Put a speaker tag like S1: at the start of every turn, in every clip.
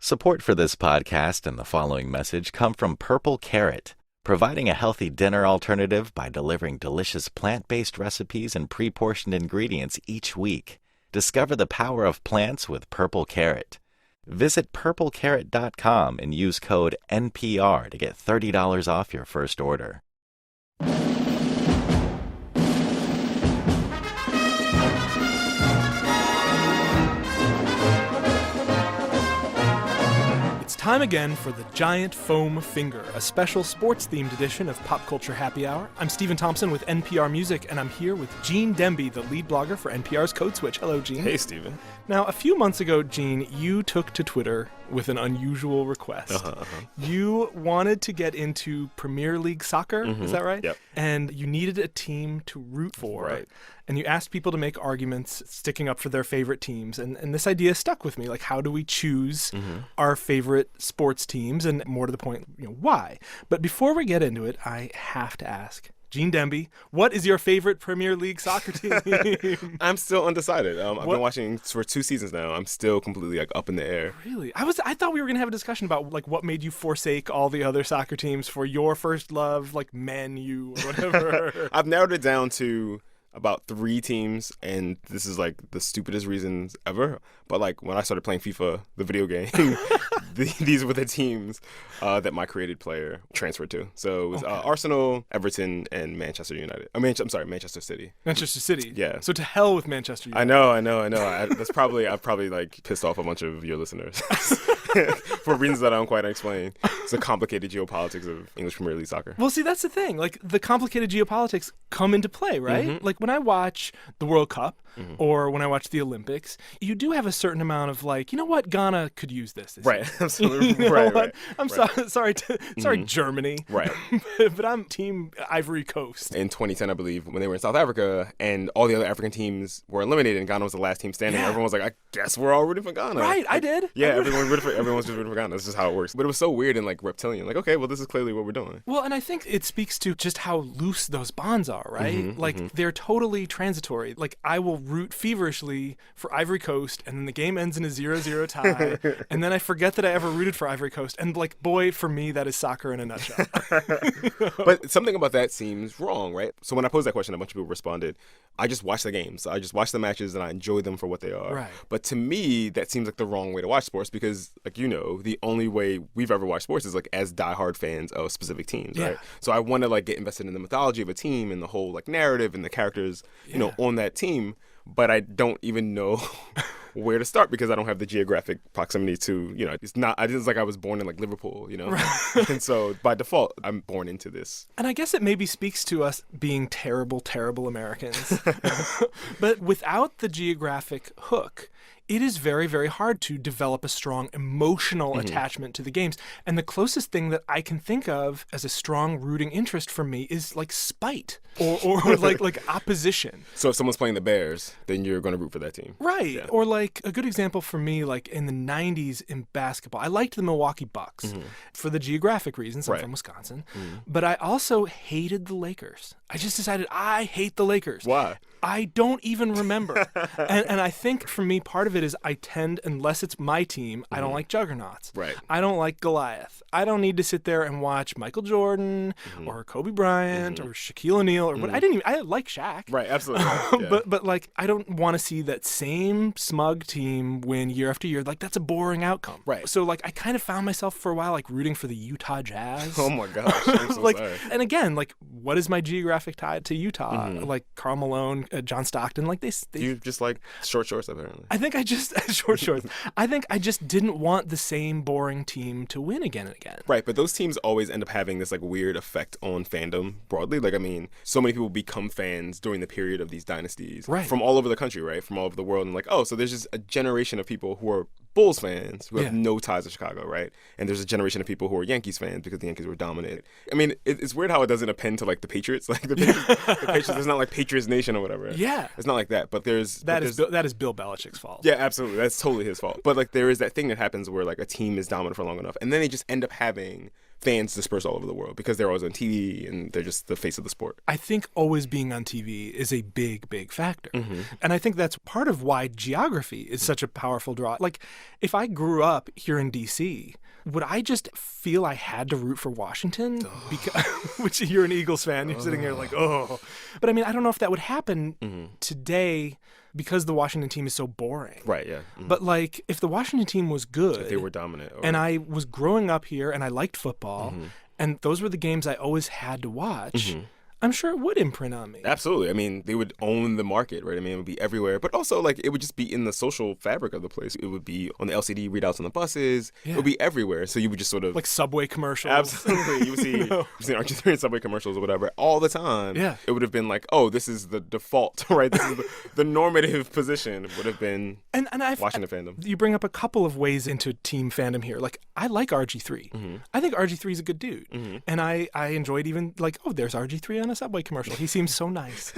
S1: Support for this podcast and the following message come from Purple Carrot, providing a healthy dinner alternative by delivering delicious plant-based recipes and pre-portioned ingredients each week. Discover the power of plants with Purple Carrot. Visit purplecarrot.com and use code NPR to get $30 off your first order.
S2: Time again for the Giant Foam Finger, a special sports-themed edition of Pop Culture Happy Hour. I'm Stephen Thompson with NPR Music, and I'm here with Gene Demby, the lead blogger for NPR's Code Switch. Hello, Gene.
S3: Hey, Stephen.
S2: Now, a few months ago, Gene, you took to Twitter with an unusual request. You wanted to get into Premier League soccer, is that right?
S3: Yep.
S2: And you needed a team to root for.
S3: Right.
S2: And you asked people to make arguments sticking up for their favorite teams. And this idea stuck with me. Like, how do we choose our favorite sports teams? And more to the point, why? But before we get into it, I have to ask, Gene Demby, what is your favorite Premier League soccer team?
S3: I'm still undecided. I've been watching for 2 seasons now. I'm still completely up in the air.
S2: Really? I thought we were going to have a discussion about what made you forsake all the other soccer teams for your first love, like Man U or whatever.
S3: I've narrowed it down to about 3 teams, and this is the stupidest reasons ever. But when I started playing FIFA, the video game, these were the teams that my created player transferred to. So it was Arsenal, Everton, and Manchester United. Manchester City.
S2: Manchester City.
S3: Yeah.
S2: So to hell with Manchester United.
S3: I know. I've probably pissed off a bunch of your listeners for reasons that I don't quite explain. It's the complicated geopolitics of English Premier League soccer.
S2: Well, see, that's the thing. The complicated geopolitics come into play, right? When I watch the World Cup or when I watch the Olympics, you do have a certain amount of Ghana could use this.
S3: Right,
S2: year.
S3: absolutely. Right.
S2: I'm sorry, Germany.
S3: Right.
S2: but I'm Team Ivory Coast.
S3: In 2010, I believe, when they were in South Africa and all the other African teams were eliminated and Ghana was the last team standing, everyone was like, I guess we're all rooting for Ghana.
S2: Right, I did.
S3: Yeah, everyone's just rooting for Ghana. This is how it works. But it was so weird and reptilian. Okay, well, this is clearly what we're doing.
S2: Well, and I think it speaks to just how loose those bonds are, right? They're totally transitory. I will root feverishly for Ivory Coast, and then the game ends in a 0-0 tie, and then I forget that I ever rooted for Ivory Coast. And boy, for me, that is soccer in a nutshell.
S3: But something about that seems wrong, right? So when I posed that question, a bunch of people responded, I just watch the games. I just watch the matches, and I enjoy them for what they are.
S2: Right.
S3: But to me, that seems like the wrong way to watch sports because, the only way we've ever watched sports is as diehard fans of specific teams, right? So I want to get invested in the mythology of a team and the whole narrative and the characters, on that team. But I don't even know where to start because I don't have the geographic proximity to, it's like I was born in Liverpool, Right. And so by default, I'm born into this.
S2: And I guess it maybe speaks to us being terrible, terrible Americans. But without the geographic hook, it is very, very hard to develop a strong emotional attachment to the games. And the closest thing that I can think of as a strong rooting interest for me is spite or opposition.
S3: So if someone's playing the Bears, then you're going to root for that team.
S2: Right.
S3: Yeah.
S2: Or a good example for me, in the 90s in basketball, I liked the Milwaukee Bucks for the geographic reasons. I'm from Wisconsin. But I also hated the Lakers. I just decided I hate the Lakers.
S3: Why?
S2: I don't even remember. and I think for me, part of it is I tend, unless it's my team, I don't like juggernauts.
S3: Right.
S2: I don't like Goliath. I don't need to sit there and watch Michael Jordan or Kobe Bryant or Shaquille O'Neal or what. I like Shaq.
S3: Right, absolutely. Yeah.
S2: But I don't want to see that same smug team win year after year. That's a boring outcome.
S3: Right.
S2: So I kind of found myself for a while rooting for the Utah Jazz.
S3: Oh my gosh, I'm so sorry.
S2: And again, what is my geographic tie to Utah? Karl Malone, John Stockton, they
S3: you just like short shorts apparently.
S2: I think I just short shorts. I think I just didn't want the same boring team to win again and again.
S3: Right, but those teams always end up having this weird effect on fandom broadly. So many people become fans during the period of these dynasties,
S2: right,
S3: from all over the country, right, from all over the world, and so there's just a generation of people who are Bulls fans who have no ties to Chicago, right? And there's a generation of people who are Yankees fans because the Yankees were dominant. I mean, it's weird how it doesn't append to the Patriots. The Patriots, there's not Patriots Nation or whatever.
S2: Yeah,
S3: it's not like that. But that
S2: is Bill Belichick's fault.
S3: Yeah, absolutely, that's totally his fault. But there is that thing that happens where a team is dominant for long enough, and then they just end up having fans disperse all over the world because they're always on TV and they're just the face of the sport.
S2: I think always being on TV is a big, big factor. And I think that's part of why geography is such a powerful draw. Like, if I grew up here in D.C., would I just feel I had to root for Washington? Because, which you're an Eagles fan, you're sitting here like, oh. But I mean, I don't know if that would happen today because the Washington team is so boring.
S3: Right, yeah.
S2: But like, if the Washington team was good,
S3: if they were dominant,
S2: and I was growing up here and I liked football, and those were the games I always had to watch, I'm sure it would imprint on me.
S3: Absolutely. I mean, they would own the market, right? I mean, it would be everywhere. But also, like, it would just be in the social fabric of the place. It would be on the LCD readouts on the buses. It would be everywhere. So you would just sort of...
S2: like Subway commercials.
S3: Absolutely. You would see, RG3 and Subway commercials or whatever all the time.
S2: Yeah.
S3: It would have been like, oh, this is the default, right? This is the normative position would have been Washington fandom.
S2: You bring up a couple of ways into team fandom here. Like, I like RG3. I think RG3 is a good dude. And I enjoyed even, like, oh, there's RG3 on a Subway commercial. He seems so nice.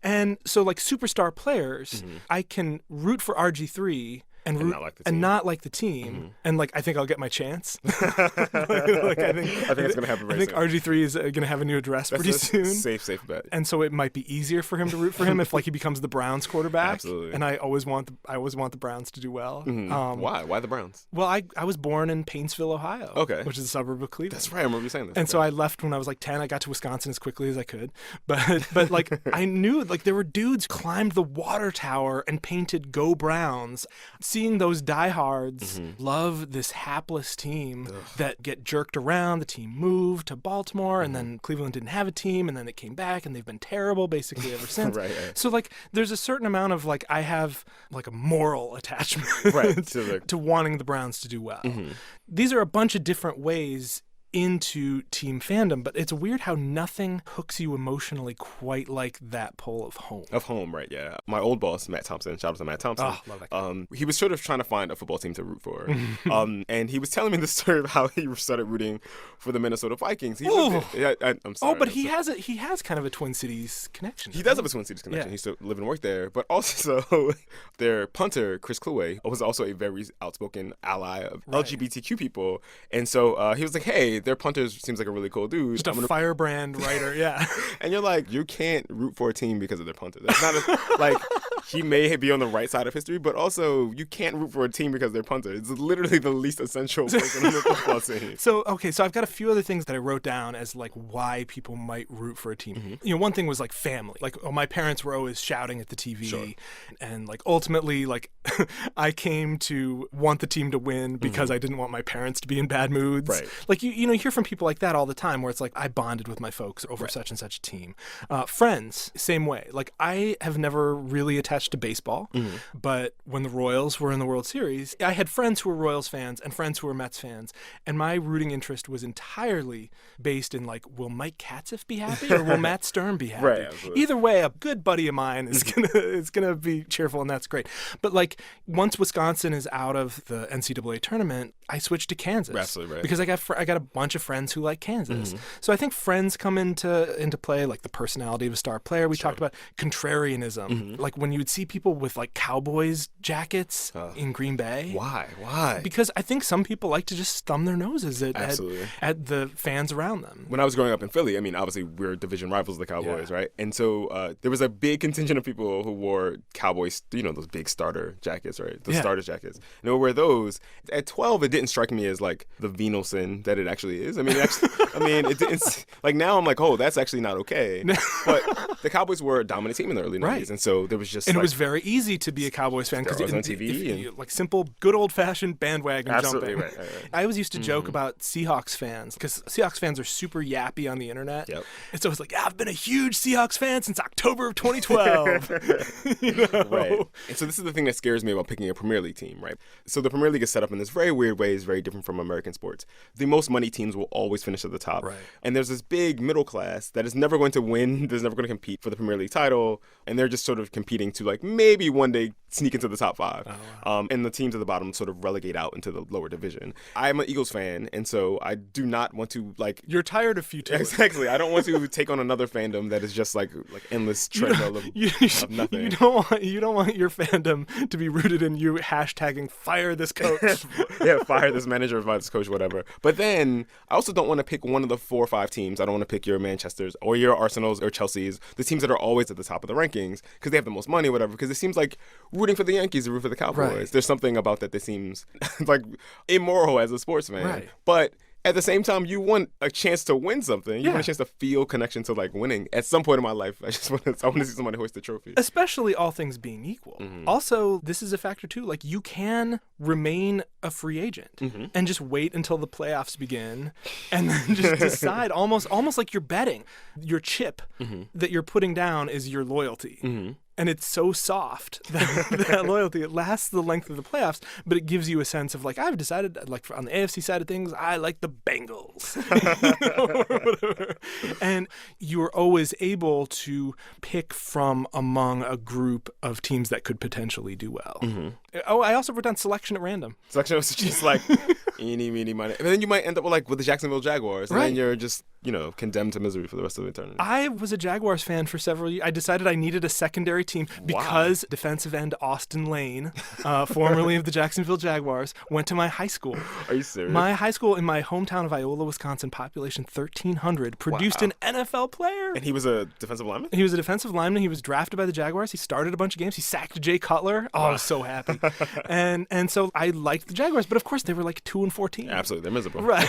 S2: and so, like, superstar players, I can root for RG3 and not like the team, and like I think I'll get my chance. I think it's gonna happen. I think RG3 is gonna have a new address pretty soon.
S3: Safe bet.
S2: And so it might be easier for him to root for him if like he becomes the Browns quarterback.
S3: Absolutely.
S2: And I always want the Browns to do well.
S3: Why? Why the Browns?
S2: Well, I was born in Painesville, Ohio.
S3: Okay.
S2: Which is a suburb of Cleveland.
S3: That's right. I remember you saying this.
S2: And so I left when I was like 10. I got to Wisconsin as quickly as I could, but like I knew like there were dudes climbed the water tower and painted "Go Browns." Seeing those diehards love this hapless team that get jerked around. The team moved to Baltimore, and then Cleveland didn't have a team, and then it came back, and they've been terrible basically ever since.
S3: Right.
S2: So like, there's a certain amount of like I have like a moral attachment to wanting the Browns to do well. These are a bunch of different ways into team fandom, but it's weird how nothing hooks you emotionally quite like that pull of home.
S3: Of home, right, yeah. My old boss, Matt Thompson, shout out to Matt Thompson.
S2: Oh, love that guy.
S3: He was sort of trying to find a football team to root for. And he was telling me the story of how he started rooting for the Minnesota Vikings. I'm sorry.
S2: But he has kind of a Twin Cities connection.
S3: He does have a Twin Cities connection. He used to live and work there. But also, their punter, Chris Kluwe, was also a very outspoken ally of LGBTQ people. And so he was like, hey, their punter seems like a really cool dude.
S2: Just a firebrand writer, yeah.
S3: And you're like, you can't root for a team because of their punter. That's not like, he may be on the right side of history, but also you can't root for a team because they're punter. It's literally the least essential person on the football team.
S2: So I've got a few other things that I wrote down as like why people might root for a team. You know, one thing was like family. Like, my parents were always shouting at the TV, and like ultimately, like I came to want the team to win because I didn't want my parents to be in bad moods.
S3: Right.
S2: Like you know, you hear from people like that all the time where it's like I bonded with my folks over such and such a team. Friends, same way. Like I have never really attached to baseball, but when the Royals were in the World Series, I had friends who were Royals fans and friends who were Mets fans, and my rooting interest was entirely based in like, will Mike Katzif be happy or will Matt Stern be happy?
S3: Right, absolutely.
S2: Either way, a good buddy of mine is gonna be cheerful, and that's great. But like once Wisconsin is out of the NCAA tournament, I switched to Kansas.
S3: Absolutely right.
S2: Because I got a bunch of friends who like Kansas. So I think friends come into play, like the personality of a star player. We talked about contrarianism. Like when you would see people with like Cowboys jackets in Green Bay.
S3: Why?
S2: Because I think some people like to just thumb their noses at the fans around them.
S3: When I was growing up in Philly, I mean, obviously we're division rivals of the Cowboys, right? And so there was a big contingent of people who wore Cowboys, you know, those big starter jackets, right? Those starter jackets. And they would wear those. At 12, it didn't strike me as like the venal sin that it actually is. I mean, it's like now I'm like, oh, that's actually not okay. But the Cowboys were a dominant team in the early 90s, and so there was just
S2: it was very easy to be a Cowboys fan because
S3: it was on TV,
S2: like simple, good old fashioned bandwagon jumping.
S3: Right.
S2: I always used to joke about Seahawks fans because Seahawks fans are super yappy on the internet. And so it's like, I've been a huge Seahawks fan since October of 2012. You know?
S3: Right. And so this is the thing that scares me about picking a Premier League team, right? So the Premier League is set up in this very weird way. It's very different from American sports. The most money teams will always finish at the top.
S2: Right.
S3: And there's this big middle class that is never going to win, that's never going to compete for the Premier League title, and they're just sort of competing to like maybe one day sneak into the top 5. And the teams at the bottom sort of relegate out into the lower division. I'm an Eagles fan, and so I do not want to like...
S2: You're tired of futility.
S3: Exactly. I don't want to take on another fandom that is just like endless treadmill of nothing.
S2: You don't want your fandom to be rooted in you hashtagging fire this coach.
S3: Yeah, fire this manager, fire this coach, whatever. But then I also don't want to pick one of the 4 or 5 teams. I don't want to pick your Manchesters or your Arsenals or Chelseas, the teams that are always at the top of the rankings because they have the most money or whatever. Because it seems like rooting for the Yankees or root for the Cowboys.
S2: Right.
S3: There's something about that seems like immoral as a sportsman.
S2: Right.
S3: But at the same time, you want a chance to win something. You want a chance to feel connection to like winning. At some point in my life, I want to see somebody hoist the trophy.
S2: Especially all things being equal. Also, this is a factor too. Like you can remain a free agent and just wait until the playoffs begin, and then just decide almost like you're betting. Your chip that you're putting down is your loyalty. And it's so soft, that loyalty. It lasts the length of the playoffs, but it gives you a sense of, like, I've decided, like, on the AFC side of things, I like the Bengals. Or whatever. And you're always able to pick from among a group of teams that could potentially do well. Oh, I also wrote down selection at random.
S3: Selection was just like, eeny, meeny, miny. And then you might end up with the Jacksonville Jaguars. And then you're just, condemned to misery for the rest of eternity.
S2: I was a Jaguars fan for several years. I decided I needed a secondary team because defensive end Austin Lane, formerly of the Jacksonville Jaguars, went to my high school.
S3: Are you serious?
S2: My high school in my hometown of Iola, Wisconsin, population 1,300, produced an NFL player.
S3: And he was a defensive lineman?
S2: He was a defensive lineman. He was drafted by the Jaguars. He started a bunch of games. He sacked Jay Cutler. Oh, I was so happy. and so I liked the Jaguars, but of course they were like 2-14.
S3: Absolutely, they're miserable.
S2: Right.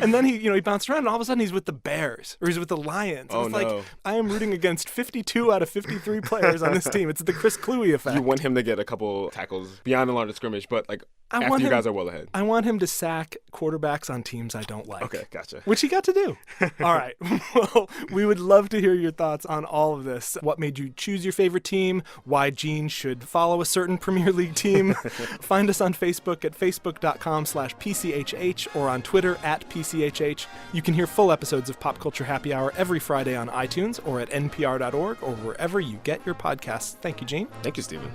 S2: And then he bounced around, and all of a sudden he's with the Bears or he's with the Lions.
S3: Oh,
S2: it's
S3: no.
S2: like I am rooting against 52 out of 53 players on this team. It's the Chris Cluey effect.
S3: You want him to get a couple tackles beyond the line of scrimmage, but like
S2: I
S3: after
S2: want
S3: you
S2: him-
S3: guys are well ahead.
S2: I want him to sack quarterbacks on teams I don't like.
S3: Okay, gotcha.
S2: Which he got to do. All right. Well, we would love to hear your thoughts on all of this. What made you choose your favorite team? Why Gene should follow a certain Premier League team? Find us on Facebook at facebook.com/PCHH or on Twitter at PCHH. You can hear full episodes of Pop Culture Happy Hour every Friday on iTunes or at npr.org or wherever you get your podcasts. Thank you, Gene.
S3: Thank you, Stephen.